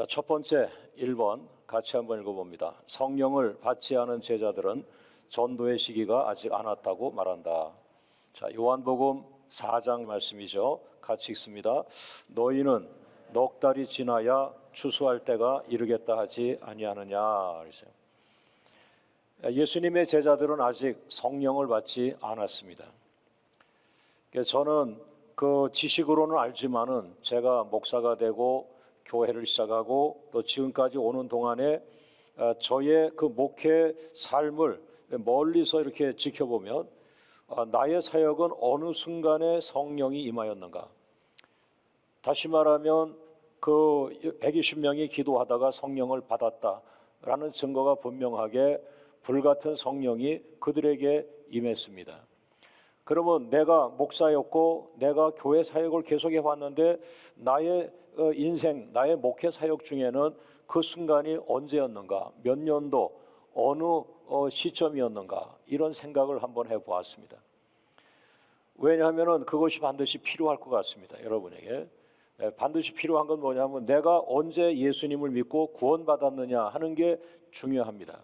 자, 첫 번째 1번 같이 한번 읽어봅니다. 성령을 받지 않은 제자들은 전도의 시기가 아직 안 왔다고 말한다. 자, 요한복음 4장 말씀이죠. 같이 읽습니다. 너희는 넉 달이 지나야 추수할 때가 이르겠다 하지 아니하느냐. 그랬어요. 예수님의 제자들은 아직 성령을 받지 않았습니다. 저는 그 지식으로는 알지만은 제가 목사가 되고 교회를 시작하고 또 지금까지 오는 동안에 저의 그 목회 삶을 멀리서 이렇게 지켜보면 나의 사역은 어느 순간에 성령이 임하였는가. 다시 말하면 그 120명이 기도하다가 성령을 받았다라는 증거가 분명하게 불같은 성령이 그들에게 임했습니다. 그러면 내가 목사였고 내가 교회 사역을 계속해 왔는데 나의 인생, 나의 목회 사역 중에는 그 순간이 언제였는가, 몇 년도, 어느 시점이었는가, 이런 생각을 한번 해보았습니다. 왜냐하면 그것이 반드시 필요할 것 같습니다. 여러분에게 반드시 필요한 건 뭐냐면 내가 언제 예수님을 믿고 구원받았느냐 하는 게 중요합니다.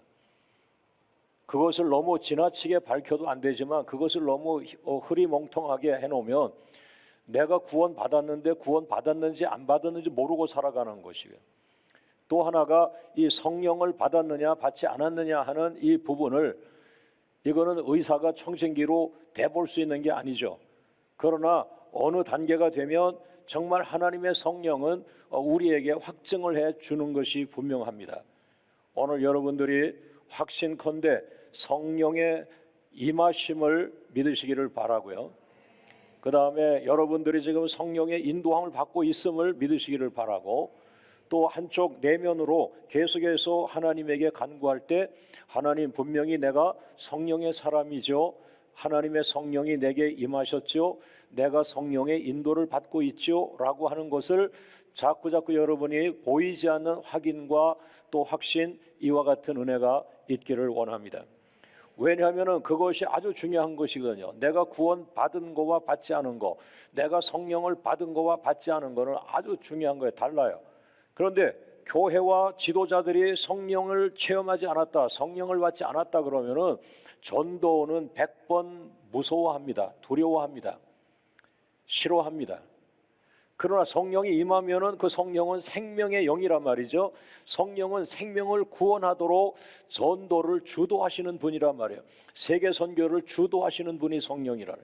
그것을 너무 지나치게 밝혀도 안 되지만 그것을 너무 흐리멍텅하게 해놓으면 내가 구원받았는데 구원받았는지 안 받았는지 모르고 살아가는 것이고요. 또 하나가 이 성령을 받았느냐 받지 않았느냐 하는 이 부분을, 이거는 의사가 청진기로 대볼 수 있는 게 아니죠. 그러나 어느 단계가 되면 정말 하나님의 성령은 우리에게 확증을 해 주는 것이 분명합니다. 오늘 여러분들이 확신컨대 성령의 임하심을 믿으시기를 바라고요. 그 다음에 여러분들이 지금 성령의 인도함을 받고 있음을 믿으시기를 바라고, 또 한쪽 내면으로 계속해서 하나님에게 간구할 때 하나님, 분명히 내가 성령의 사람이죠, 하나님의 성령이 내게 임하셨죠, 내가 성령의 인도를 받고 있죠 라고 하는 것을 자꾸 여러분이 보이지 않는 확인과 또 확신, 이와 같은 은혜가 있기를 원합니다. 왜냐하면 그것이 아주 중요한 것이거든요. 내가 구원받은 거와 받지 않은 거, 내가 성령을 받은 거와 받지 않은 거는 아주 중요한 거예요. 달라요. 그런데 교회와 지도자들이 성령을 체험하지 않았다, 성령을 받지 않았다 그러면은 전도는 100번 무서워합니다. 두려워합니다. 싫어합니다. 그러나 성령이 임하면은 그 성령은 생명의 영이란 말이죠. 성령은 생명을 구원하도록 전도를 주도하시는 분이란 말이에요. 세계 선교를 주도하시는 분이 성령이라.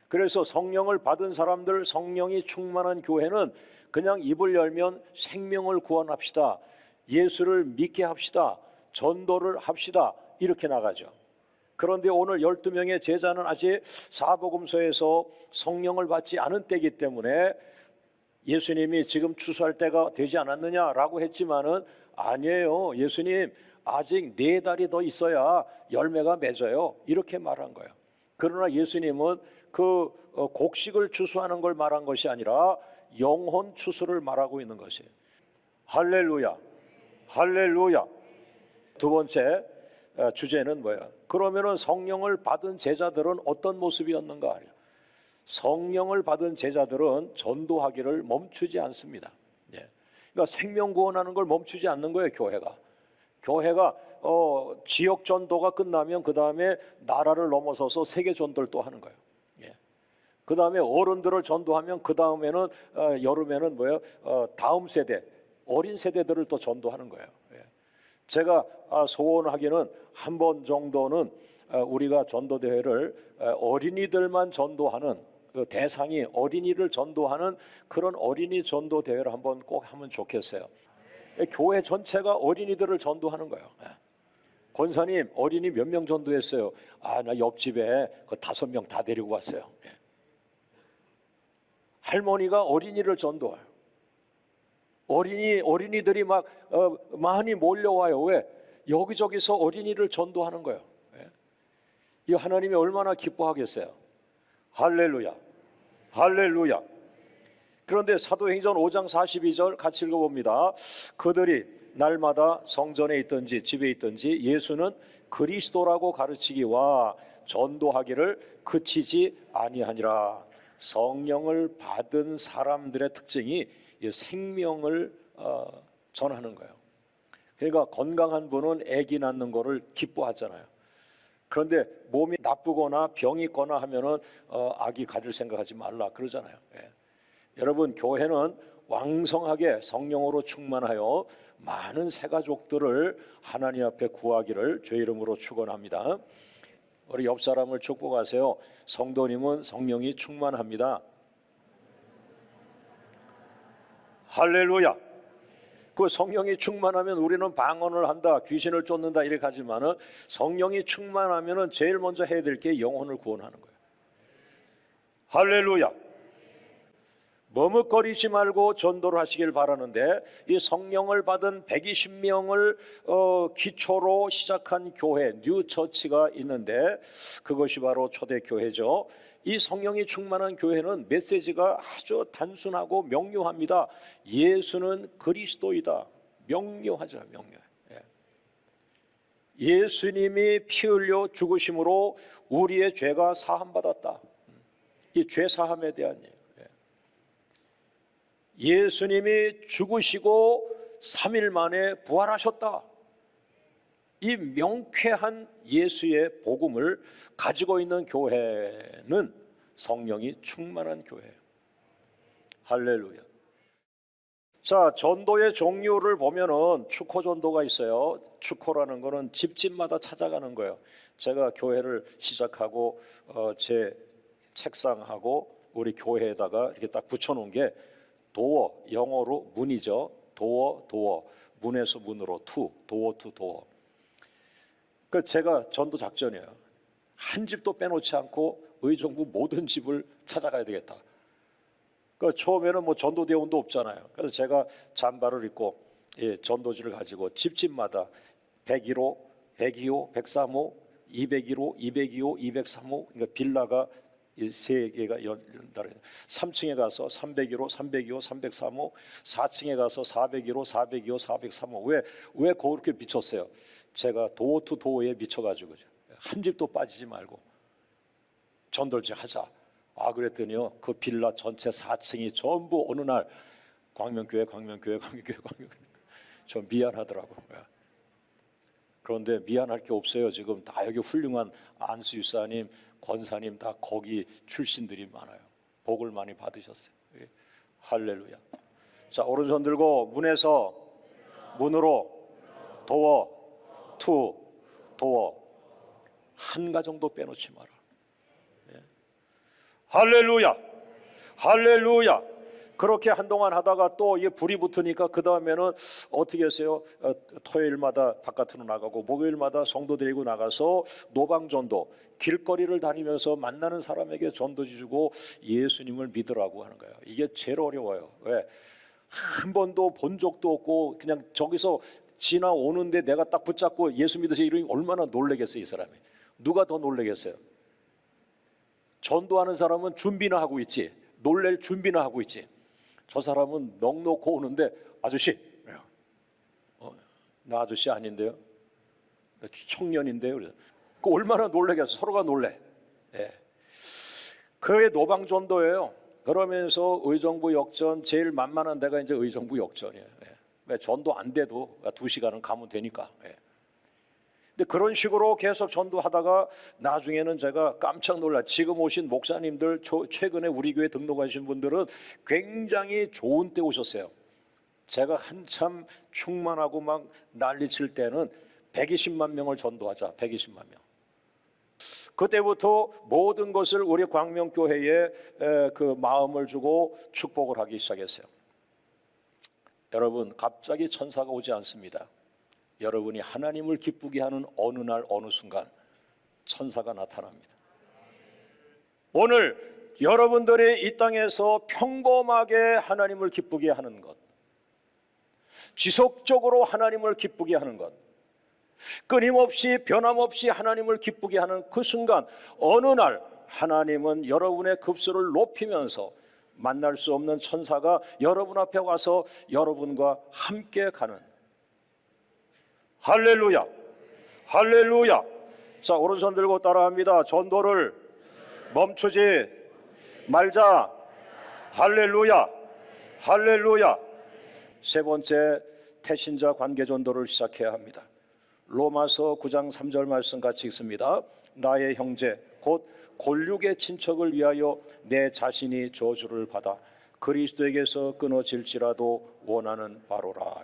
그래서 성령을 받은 사람들, 성령이 충만한 교회는 그냥 입을 열면 생명을 구원합시다, 예수를 믿게 합시다, 전도를 합시다, 이렇게 나가죠. 그런데 오늘 12명의 제자는 아직 사복음서에서 성령을 받지 않은 때이기 때문에 예수님이 지금 추수할 때가 되지 않았느냐라고 했지만은 아니에요. 예수님, 아직 4달이 더 있어야 열매가 맺어요, 이렇게 말한 거예요. 그러나 예수님은 그 곡식을 추수하는 걸 말한 것이 아니라 영혼 추수를 말하고 있는 것이에요. 할렐루야, 할렐루야. 두 번째 주제는 뭐야? 그러면은 성령을 받은 제자들은 어떤 모습이었는가? 성령을 받은 제자들은 전도하기를 멈추지 않습니다. 그러니까 생명 구원하는 걸 멈추지 않는 거예요. 교회가 지역 전도가 끝나면 그 다음에 나라를 넘어서서 세계 전도를 또 하는 거예요. 그 다음에 어른들을 전도하면 그 다음에는 여름에는 뭐예요? 다음 세대, 어린 세대들을 또 전도하는 거예요. 제가 소원하기는 한 번 정도는 우리가 전도 대회를 어린이들만 전도하는, 그 대상이 어린이를 전도하는 그런 어린이 전도 대회를 한번 꼭 하면 좋겠어요. 교회 전체가 어린이들을 전도하는 거예요. 권사님, 어린이 몇 명 전도했어요? 나 옆집에 그 5명 다 데리고 왔어요. 할머니가 어린이를 전도해요. 어린이들이 막 많이 몰려와요. 왜? 여기저기서 어린이를 전도하는 거예요. 이 하나님이 얼마나 기뻐하겠어요. 할렐루야, 할렐루야. 그런데 사도행전 5장 42절 같이 읽어봅니다. 그들이 날마다 성전에 있든지 집에 있든지 예수는 그리스도라고 가르치기와 전도하기를 그치지 아니하니라. 성령을 받은 사람들의 특징이 생명을 전하는 거예요. 그러니까 건강한 분은 아기 낳는 거를 기뻐하잖아요. 그런데 몸이 나쁘거나 병이 있거나 하면은 아기 가질 생각하지 말라 그러잖아요. 예. 여러분, 교회는 왕성하게 성령으로 충만하여 많은 새 가족들을 하나님 앞에 구하기를 주의 이름으로 축원합니다. 우리 옆 사람을 축복하세요. 성도님은 성령이 충만합니다. 할렐루야. 그 성령이 충만하면 우리는 방언을 한다, 귀신을 쫓는다 이렇게 하지만은 성령이 충만하면은 제일 먼저 해야 될 게 영혼을 구원하는 거예요. 할렐루야. 머뭇거리지 말고 전도를 하시길 바라는데, 이 성령을 받은 120명을 기초로 시작한 교회 뉴처치가 있는데 그것이 바로 초대교회죠. 이 성령이 충만한 교회는 메시지가 아주 단순하고 명료합니다. 예수는 그리스도이다. 명료하죠. 명료해. 예수님이 피 흘려 죽으심으로 우리의 죄가 사함받았다. 이 죄 사함에 대한 얘기예요. 예수님이 죽으시고 3일 만에 부활하셨다. 이 명쾌한 예수의 복음을 가지고 있는 교회는 성령이 충만한 교회예요. 할렐루야. 자, 전도의 종류를 보면은 축호 전도가 있어요. 축호라는 거는 집집마다 찾아가는 거예요. 제가 교회를 시작하고 제 책상하고 우리 교회에다가 이렇게 딱 붙여놓은 게 도어, 영어로 문이죠. 도어, 문에서 문으로 투, 도어 투 도어. 그 제가 전도 작전이에요. 한 집도 빼놓지 않고 의정부 모든 집을 찾아가야 되겠다. 그 처음에는 뭐 전도 대원도 없잖아요. 그래서 제가 잠바를 입고 전도지를 가지고 집집마다 101호, 102호, 103호, 201호, 202호, 203호, 그러니까 빌라가 이 세 개가 연달아 3층에 가서 301호, 302호, 303호, 4층에 가서 401호, 402호, 403호. 왜 그렇게 미쳤어요? 제가 도어 투 도어에 미쳐가지고 한 집도 빠지지 말고 전돌지 하자. 그랬더니요, 그 빌라 전체 4층이 전부 어느 날 광명교회 좀 미안하더라고. 그런데 미안할 게 없어요. 지금 다 여기 훌륭한 안수 유사님, 권사님 다 거기 출신들이 많아요. 복을 많이 받으셨어요. 할렐루야. 자, 오른손 들고 문에서 문으로 도어 투 도어 한 가정도 빼놓지 마라. 할렐루야. 할렐루야. 그렇게 한동안 하다가 또 이게 불이 붙으니까 그 다음에는 어떻게 했어요? 토요일마다 바깥으로 나가고 목요일마다 성도 데리고 나가서 노방전도, 길거리를 다니면서 만나는 사람에게 전도지 주고 예수님을 믿으라고 하는 거예요. 이게 제일 어려워요. 왜? 한 번도 본 적도 없고 그냥 저기서 지나오는데 내가 딱 붙잡고 예수 믿으세요 이러니 얼마나 놀라겠어요. 이 사람이. 누가 더 놀라겠어요? 전도하는 사람은 준비나 하고 있지, 놀랄 준비나 하고 있지. 저 사람은 넋놓고 오는데 아저씨, 나 아저씨 아닌데요, 나 청년인데요. 그 얼마나 놀라겠어. 서로가 놀래. 그게 노방전도예요. 그러면서 의정부 역전 제일 만만한 데가 이제 의정부 역전이에요. 왜? 전도 안 돼도 2시간은 가면 되니까. 근데 그런 식으로 계속 전도하다가 나중에는 제가 깜짝 놀라. 지금 오신 목사님들, 최근에 우리 교회 등록하신 분들은 굉장히 좋은 때 오셨어요. 제가 한참 충만하고 막 난리칠 때는 120만 명을 전도하자. 120만 명. 그때부터 모든 것을 우리 광명교회에 그 마음을 주고 축복을 하기 시작했어요. 여러분, 갑자기 천사가 오지 않습니다. 여러분이 하나님을 기쁘게 하는 어느 날 어느 순간 천사가 나타납니다. 오늘 여러분들이 이 땅에서 평범하게 하나님을 기쁘게 하는 것, 지속적으로 하나님을 기쁘게 하는 것, 끊임없이 변함없이 하나님을 기쁘게 하는 그 순간 어느 날 하나님은 여러분의 급수를 높이면서 만날 수 없는 천사가 여러분 앞에 와서 여러분과 함께 가는. 할렐루야. 할렐루야. 자, 오른손 들고 따라합니다. 전도를 멈추지 말자. 할렐루야. 할렐루야. 세 번째, 태신자 관계 전도를 시작해야 합니다. 로마서 9장 3절 말씀 같이 읽습니다. 나의 형제 곧 골육의 친척을 위하여 내 자신이 저주를 받아 그리스도에게서 끊어질지라도 원하는 바로라.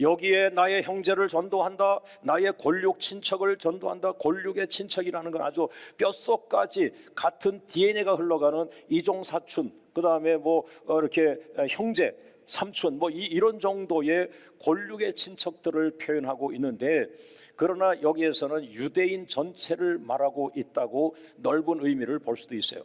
여기에 나의 형제를 전도한다, 나의 골육 친척을 전도한다. 골육의 친척이라는 건 아주 뼛속까지 같은 DNA가 흘러가는 이종 사촌, 그 다음에 이렇게 형제, 삼촌, 이런 정도의 골육의 친척들을 표현하고 있는데, 그러나 여기에서는 유대인 전체를 말하고 있다고 넓은 의미를 볼 수도 있어요.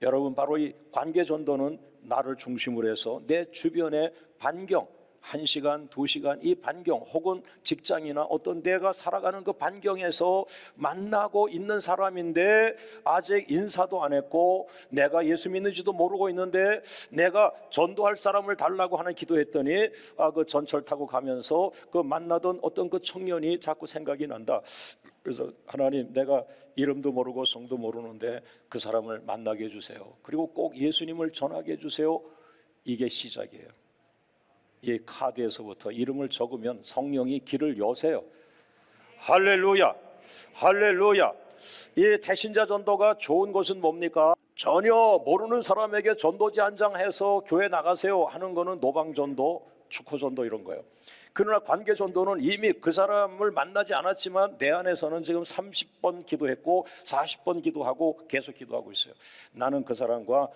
여러분, 바로 이 관계 전도는 나를 중심으로 해서 내 주변의 반경, 1시간, 2시간 이 반경, 혹은 직장이나 어떤 내가 살아가는 그 반경에서 만나고 있는 사람인데 아직 인사도 안 했고 내가 예수 믿는지도 모르고 있는데 내가 전도할 사람을 달라고 하는 기도했더니 그 전철 타고 가면서 그 만나던 어떤 그 청년이 자꾸 생각이 난다. 그래서 하나님, 내가 이름도 모르고 성도 모르는데 그 사람을 만나게 해주세요. 그리고 꼭 예수님을 전하게 해주세요. 이게 시작이에요. 이 카드에서부터 이름을 적으면 성령이 길을 여세요. 할렐루야, 할렐루야. 이 태신자 전도가 좋은 것은 뭡니까? 전혀 모르는 사람에게 전도지 한 장 해서 교회 나가세요 하는 거는 노방전도, 축호전도 이런 거예요. 그러나 관계전도는 이미 그 사람을 만나지 않았지만 내 안에서는 지금 30번 기도했고 40번 기도하고 계속 기도하고 있어요. 나는 그 사람과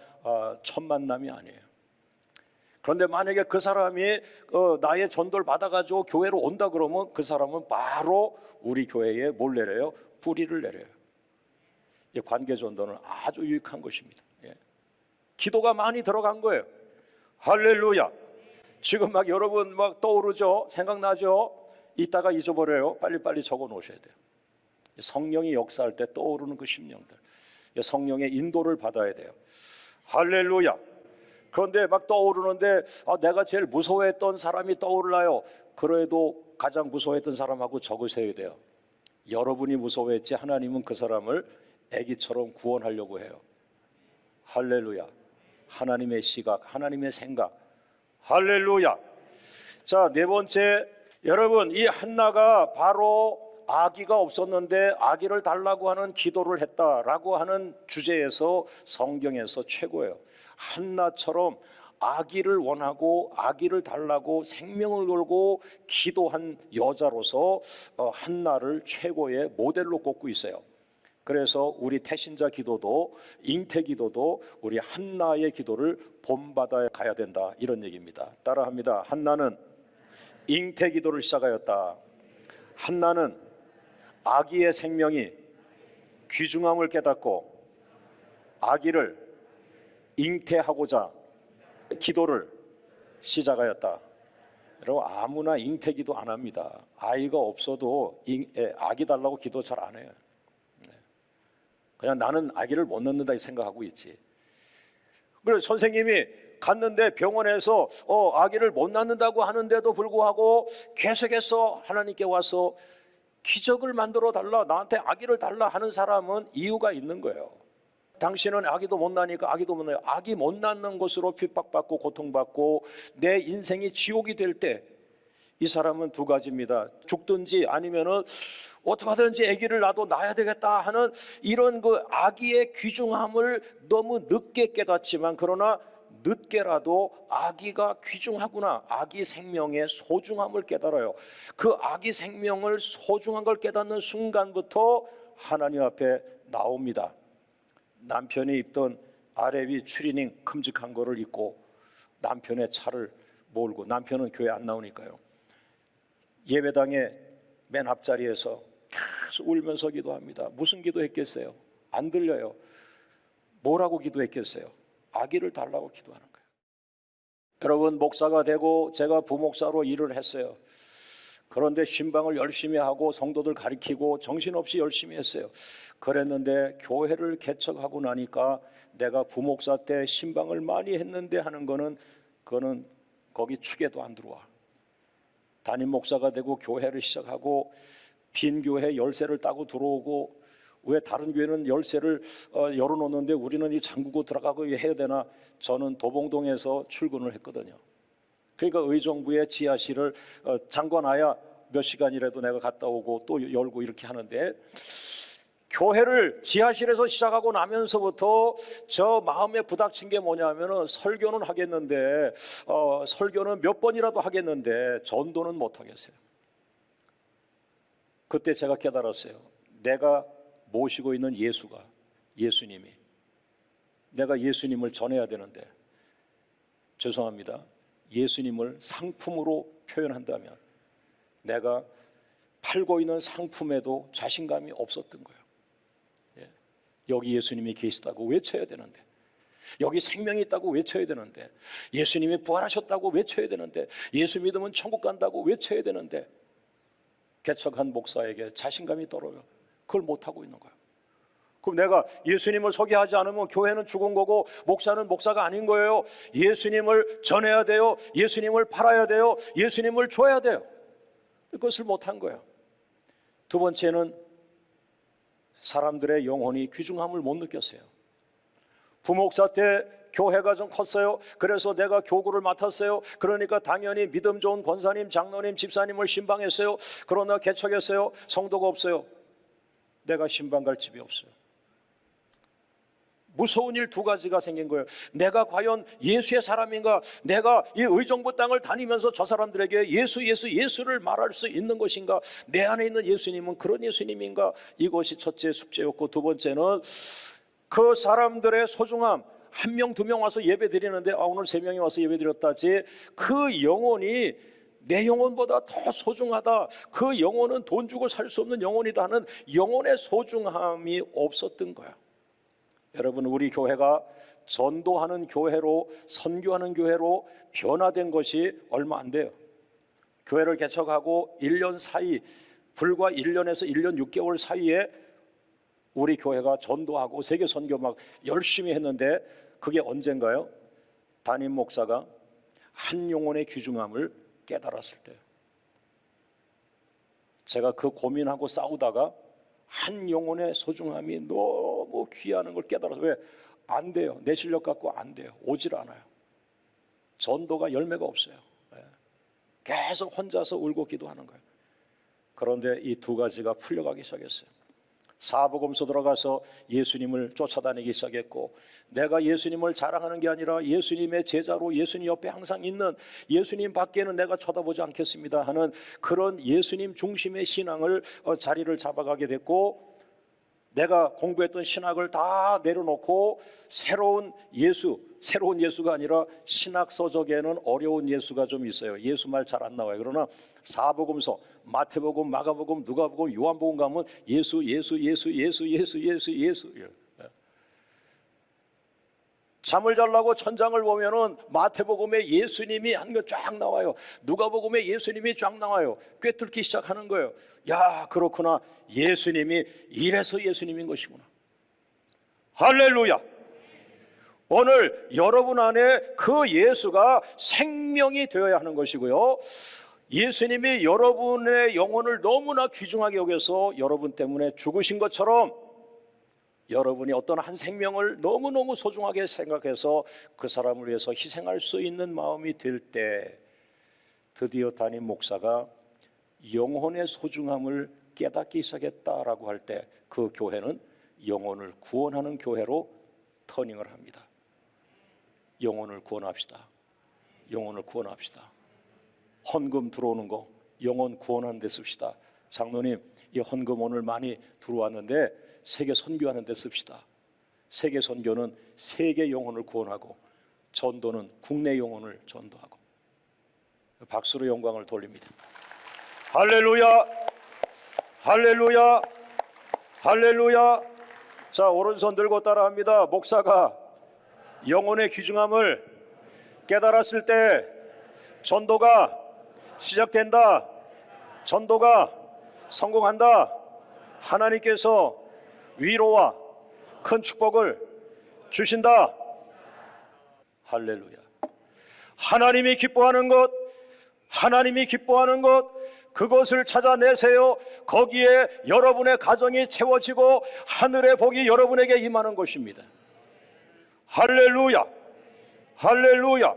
첫 만남이 아니에요. 그런데 만약에 그 사람이 나의 전도를 받아가지고 교회로 온다 그러면 그 사람은 바로 우리 교회에 뭘 내려요? 뿌리를 내려요. 이 관계전도는 아주 유익한 것입니다. 예. 기도가 많이 들어간 거예요. 할렐루야. 지금 여러분 떠오르죠? 생각나죠? 이따가 잊어버려요. 빨리빨리 적어 놓으셔야 돼요. 성령이 역사할 때 떠오르는 그 심령들, 성령의 인도를 받아야 돼요. 할렐루야. 그런데 떠오르는데 내가 제일 무서워했던 사람이 떠올라요. 그래도 가장 무서워했던 사람하고 적으셔야 돼요. 여러분이 무서워했지 하나님은 그 사람을 아기처럼 구원하려고 해요. 할렐루야. 하나님의 시각, 하나님의 생각. 할렐루야. 자, 네 번째, 여러분, 이 한나가 바로 아기가 없었는데 아기를 달라고 하는 기도를 했다라고 하는 주제에서 성경에서 최고예요. 한나처럼 아기를 원하고 아기를 달라고 생명을 걸고 기도한 여자로서 한나를 최고의 모델로 꼽고 있어요. 그래서 우리 태신자 기도도, 잉태 기도도 우리 한나의 기도를 본받아 가야 된다, 이런 얘기입니다. 따라합니다. 한나는 잉태 기도를 시작하였다. 한나는 아기의 생명이 귀중함을 깨닫고 아기를 잉태하고자 기도를 시작하였다. 여러분, 아무나 잉태 기도 안 합니다. 아이가 없어도 아기 달라고 기도 잘 안 해요. 그냥 나는 아기를 못 낳는다 생각하고 있지. 그래서 선생님이 갔는데 병원에서 아기를 못 낳는다고 하는데도 불구하고 계속해서 하나님께 와서 기적을 만들어 달라, 나한테 아기를 달라 하는 사람은 이유가 있는 거예요. 당신은 아기도 못 낳으니까 아기도 못 낳아요. 아기 못 낳는 것으로 핍박받고 고통받고 내 인생이 지옥이 될 때 이 사람은 두 가지입니다. 죽든지 아니면은 어떻게 하든지 아기를 낳아야 되겠다 하는 이런 그 아기의 귀중함을 너무 늦게 깨닫지만, 그러나 늦게라도 아기가 귀중하구나, 아기 생명의 소중함을 깨달아요. 그 아기 생명을 소중한 걸 깨닫는 순간부터 하나님 앞에 나옵니다. 남편이 입던 아래 위 추리닝 큼직한 거를 입고 남편의 차를 몰고, 남편은 교회 안 나오니까요, 예배당의 맨 앞자리에서 계속 울면서 기도합니다. 무슨 기도했겠어요? 안 들려요. 뭐라고 기도했겠어요? 아기를 달라고 기도하는 거예요. 여러분, 목사가 되고 제가 부목사로 일을 했어요. 그런데 신방을 열심히 하고 성도들 가리키고 정신없이 열심히 했어요. 그랬는데 교회를 개척하고 나니까 내가 부목사 때 신방을 많이 했는데 하는 거는, 그거는 거기 축에도 안 들어와. 담임 목사가 되고 교회를 시작하고 빈 교회 열쇠를 따고 들어오고, 왜 다른 교회는 열쇠를 열어놓는데 우리는 이 잠그고 들어가고 해야 되나? 저는 도봉동에서 출근을 했거든요. 그러니까 의정부의 지하실을 잠궈놔야 몇 시간이라도 내가 갔다 오고 또 열고 이렇게 하는데, 교회를 지하실에서 시작하고 나면서부터 저 마음에 부닥친 게 뭐냐면은 설교는 하겠는데 설교는 몇 번이라도 하겠는데 전도는 못 하겠어요. 그때 제가 깨달았어요. 내가 모시고 있는 예수님이, 내가 예수님을 전해야 되는데, 죄송합니다, 예수님을 상품으로 표현한다면 내가 팔고 있는 상품에도 자신감이 없었던 거예요. 여기 예수님이 계시다고 외쳐야 되는데, 여기 생명이 있다고 외쳐야 되는데, 예수님이 부활하셨다고 외쳐야 되는데, 예수 믿으면 천국 간다고 외쳐야 되는데, 개척한 목사에게 자신감이 떨어져 그걸 못하고 있는 거예요. 그럼 내가 예수님을 소개하지 않으면 교회는 죽은 거고 목사는 목사가 아닌 거예요. 예수님을 전해야 돼요. 예수님을 팔아야 돼요. 예수님을 줘야 돼요. 그것을 못한 거예요. 두 번째는 사람들의 영혼이 귀중함을 못 느꼈어요. 부목사 때 교회가 좀 컸어요. 그래서 내가 교구를 맡았어요. 그러니까 당연히 믿음 좋은 권사님, 장로님, 집사님을 신방했어요. 그러나 개척했어요. 성도가 없어요. 내가 신방 갈 집이 없어요. 무서운 일 두 가지가 생긴 거예요. 내가 과연 예수의 사람인가? 내가 이 의정부 땅을 다니면서 저 사람들에게 예수를 말할 수 있는 것인가? 내 안에 있는 예수님은 그런 예수님인가? 이것이 첫째 숙제였고, 두 번째는 그 사람들의 소중함. 한 명, 두 명 와서 예배 드리는데 오늘 세 명이 와서 예배 드렸다지, 그 영혼이 내 영혼보다 더 소중하다, 그 영혼은 돈 주고 살 수 없는 영혼이다 하는 영혼의 소중함이 없었던 거야. 여러분, 우리 교회가 전도하는 교회로, 선교하는 교회로 변화된 것이 얼마 안 돼요. 교회를 개척하고 1년 사이, 불과 1년에서 1년 6개월 사이에 우리 교회가 전도하고 세계 선교 막 열심히 했는데, 그게 언젠가요? 담임 목사가 한 영혼의 귀중함을 깨달았을 때요. 제가 그 고민하고 싸우다가 한 영혼의 소중함이 너무 귀하는 걸 깨달아서, 왜? 안 돼요. 내 실력 갖고 안 돼요. 오질 않아요. 전도가 열매가 없어요. 계속 혼자서 울고 기도하는 거예요. 그런데 이 두 가지가 풀려가기 시작했어요. 사복음서 들어가서 예수님을 쫓아다니기 시작했고, 내가 예수님을 자랑하는 게 아니라 예수님의 제자로 예수님 옆에 항상 있는, 예수님 밖에는 내가 쳐다보지 않겠습니다 하는 그런 예수님 중심의 신앙을 자리를 잡아가게 됐고, 내가 공부했던 신학을 다 내려놓고 새로운 예수가 아니라 신학 서적에는 어려운 예수가 좀 있어요. 예수 말 잘 안 나와요. 그러나 사복음서, 마태복음, 마가복음, 누가복음, 요한복음 가면 예수. 잠을 자려고 천장을 보면은 마태복음에 예수님이 한 거 쫙 나와요. 누가복음에 예수님이 쫙 나와요. 꿰뚫기 시작하는 거예요. 야, 그렇구나. 예수님이 이래서 예수님인 것이구나. 할렐루야. 오늘 여러분 안에 그 예수가 생명이 되어야 하는 것이고요. 예수님이 여러분의 영혼을 너무나 귀중하게 여겨서 여러분 때문에 죽으신 것처럼, 여러분이 어떤 한 생명을 너무너무 소중하게 생각해서 그 사람을 위해서 희생할 수 있는 마음이 들 때, 드디어 담임 목사가 영혼의 소중함을 깨닫기 시작했다라고 할 때, 그 교회는 영혼을 구원하는 교회로 터닝을 합니다. 영혼을 구원합시다. 영혼을 구원합시다. 헌금 들어오는 거 영혼 구원하는 데 씁시다. 장로님, 이 헌금 오늘 많이 들어왔는데 세계 선교하는 데 씁시다. 세계 선교는 세계 영혼을 구원하고, 전도는 국내 영혼을 전도하고. 박수로 영광을 돌립니다. 할렐루야, 할렐루야, 할렐루야. 자, 오른손 들고 따라합니다. 목사가 영혼의 귀중함을 깨달았을 때 전도가 시작된다. 전도가 성공한다. 하나님께서 위로와 큰 축복을 주신다. 할렐루야. 하나님이 기뻐하는 것, 하나님이 기뻐하는 것, 그것을 찾아내세요. 거기에 여러분의 가정이 채워지고 하늘의 복이 여러분에게 임하는 것입니다. 할렐루야, 할렐루야.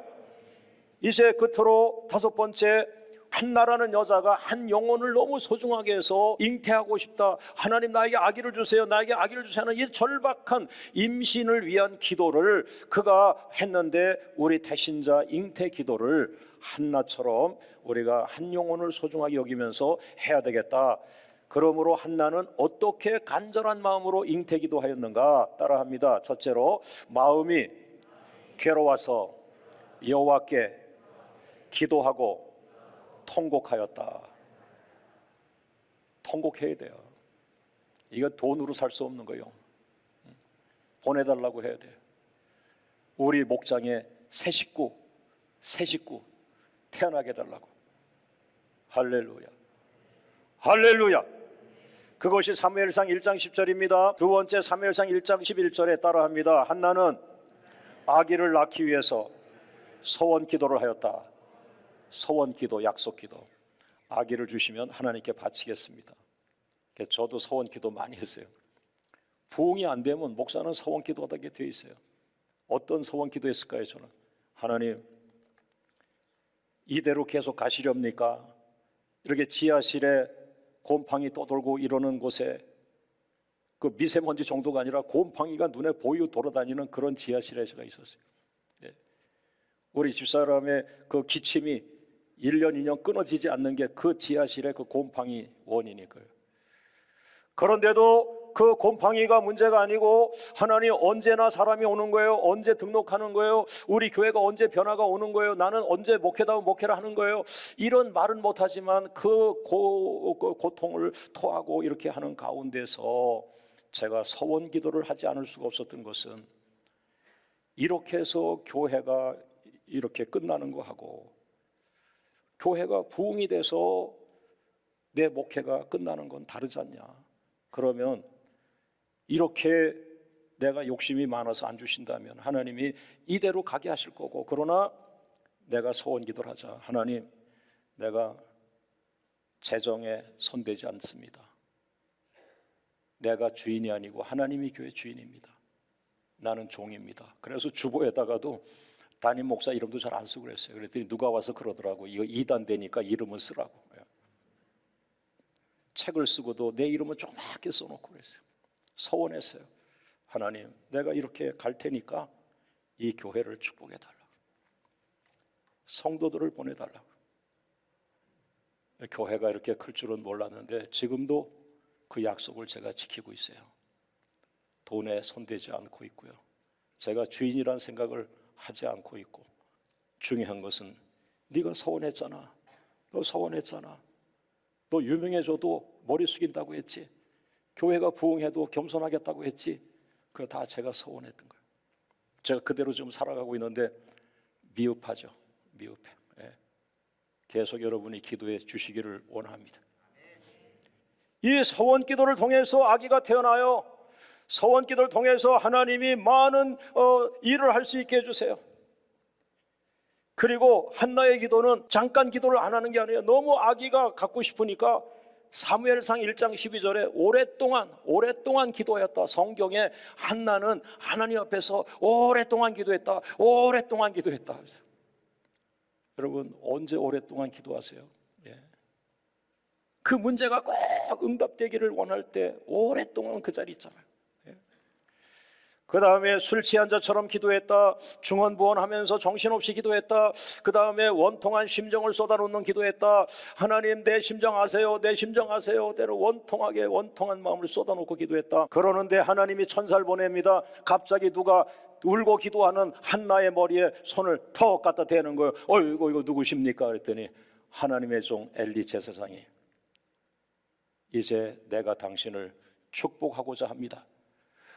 이제 끝으로 다섯 번째, 한나라는 여자가 한 영혼을 너무 소중하게 해서 잉태하고 싶다. 하나님 나에게 아기를 주세요. 나에게 아기를 주세요 하는 이 절박한 임신을 위한 기도를 그가 했는데, 우리 태신자 잉태 기도를 한나처럼 우리가 한 영혼을 소중하게 여기면서 해야 되겠다. 그러므로 한나는 어떻게 간절한 마음으로 잉태 기도하였는가? 따라합니다. 첫째로, 마음이 괴로워서 여호와께 기도하고 통곡하였다. 통곡해야 돼요. 이거 돈으로 살 수 없는 거예요. 보내달라고 해야 돼요. 우리 목장에 새 식구 태어나게 해달라고. 할렐루야, 할렐루야. 그것이 사무엘상 1장 10절입니다. 두 번째, 사무엘상 1장 11절에 따라합니다. 한나는 아기를 낳기 위해서 서원 기도를 하였다. 서원 기도, 약속 기도. 아기를 주시면 하나님께 바치겠습니다. 저도 서원 기도 많이 했어요. 부흥이 안 되면 목사는 서원 기도하게 되어 있어요. 어떤 서원 기도했을까요? 저는, 하나님 이대로 계속 가시렵니까? 이렇게 지하실에 곰팡이 떠돌고 이러는 곳에, 그 미세먼지 정도가 아니라 곰팡이가 눈에 보이고 돌아다니는 그런 지하실에 제가 있었어요. 네. 우리 집사람의 그 기침이 1년 2년 끊어지지 않는 게 그 지하실의 그 곰팡이 원인이고요. 그런데도 그 곰팡이가 문제가 아니고, 하나님 언제나 사람이 오는 거예요? 언제 등록하는 거예요? 우리 교회가 언제 변화가 오는 거예요? 나는 언제 목회다운 목회를 하는 거예요? 이런 말은 못하지만 그 고통을 토하고 이렇게 하는 가운데서 제가 서원 기도를 하지 않을 수가 없었던 것은, 이렇게 해서 교회가 이렇게 끝나는 거하고 교회가 부흥이 돼서 내 목회가 끝나는 건 다르지 않냐. 그러면 이렇게 내가 욕심이 많아서 안 주신다면 하나님이 이대로 가게 하실 거고, 그러나 내가 소원 기도를 하자. 하나님, 내가 재정에 손대지 않습니다. 내가 주인이 아니고 하나님이 교회 주인입니다. 나는 종입니다. 그래서 주보에다가도 담임 목사 이름도 잘 안 쓰고 그랬어요. 그랬더니 누가 와서 그러더라고. 이거 이단 되니까 이름을 쓰라고. 책을 쓰고도 내 이름은 조그맣게 써놓고 그랬어요. 서원했어요. 하나님, 내가 이렇게 갈 테니까 이 교회를 축복해달라고, 성도들을 보내달라고. 교회가 이렇게 클 줄은 몰랐는데 지금도 그 약속을 제가 지키고 있어요. 돈에 손대지 않고 있고요. 제가 주인이라는 생각을 하지 않고 있고, 중요한 것은 네가 서원했잖아. 너 서원했잖아. 너 유명해져도 머리 숙인다고 했지. 교회가 부흥해도 겸손하겠다고 했지. 그거 다 제가 서원했던 거예요. 제가 그대로 좀 살아가고 있는데 미흡하죠. 미흡해. 예. 계속 여러분이 기도해 주시기를 원합니다. 이 서원 기도를 통해서 아기가 태어나요. 서원 기도를 통해서 하나님이 많은 일을 할 수 있게 해주세요. 그리고 한나의 기도는 잠깐 기도를 안 하는 게 아니에요. 너무 아기가 갖고 싶으니까 사무엘상 1장 12절에 오랫동안 기도했다. 성경에 한나는 하나님 앞에서 오랫동안 기도했다. 오랫동안 기도했다. 여러분, 언제 오랫동안 기도하세요? 예. 그 문제가 꼭 응답되기를 원할 때 오랫동안 그 자리 있잖아요. 그 다음에 술 취한 자처럼 기도했다. 중언부언하면서 정신없이 기도했다. 그 다음에 원통한 심정을 쏟아놓는 기도했다. 하나님, 내 심정 아세요? 내 심정 아세요? 때로 원통한 마음을 쏟아놓고 기도했다. 그러는데 하나님이 천사를 보냅니다. 갑자기 누가 울고 기도하는 한나의 머리에 손을 턱 갖다 대는 거예요. 이거 누구십니까? 그랬더니 하나님의 종 엘리 제사장이, 이제 내가 당신을 축복하고자 합니다.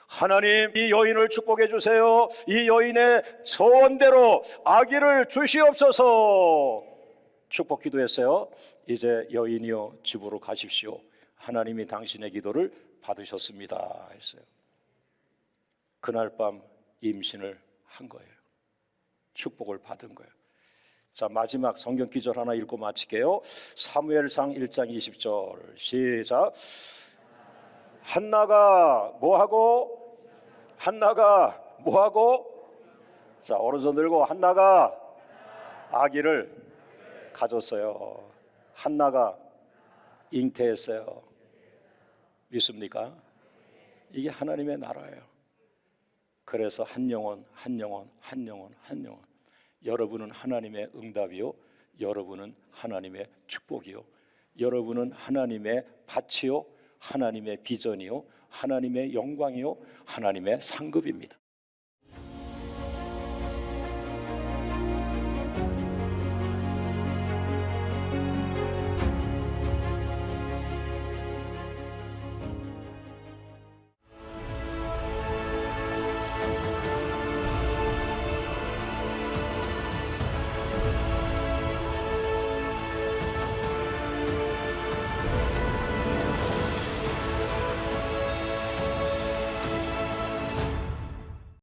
하나님, 이 여인을 축복해 주세요. 이 여인의 소원대로 아기를 주시옵소서. 축복 기도했어요. 이제 여인이여 집으로 가십시오. 하나님이 당신의 기도를 받으셨습니다 했어요. 그날 밤 임신을 한 거예요. 축복을 받은 거예요. 자, 마지막 성경 기절 하나 읽고 마칠게요. 사무엘상 1장 20절 시작. 한나가 뭐하고? 자, 오른손 들고 한나가 아기를 가졌어요. 한나가 잉태했어요. 믿습니까? 이게 하나님의 나라예요. 그래서 한 영혼, 한 영혼, 한 영혼, 한 영혼. 여러분은 하나님의 응답이요, 여러분은 하나님의 축복이요, 여러분은 하나님의 밭이요, 하나님의 비전이요, 하나님의 영광이요, 하나님의 상급입니다.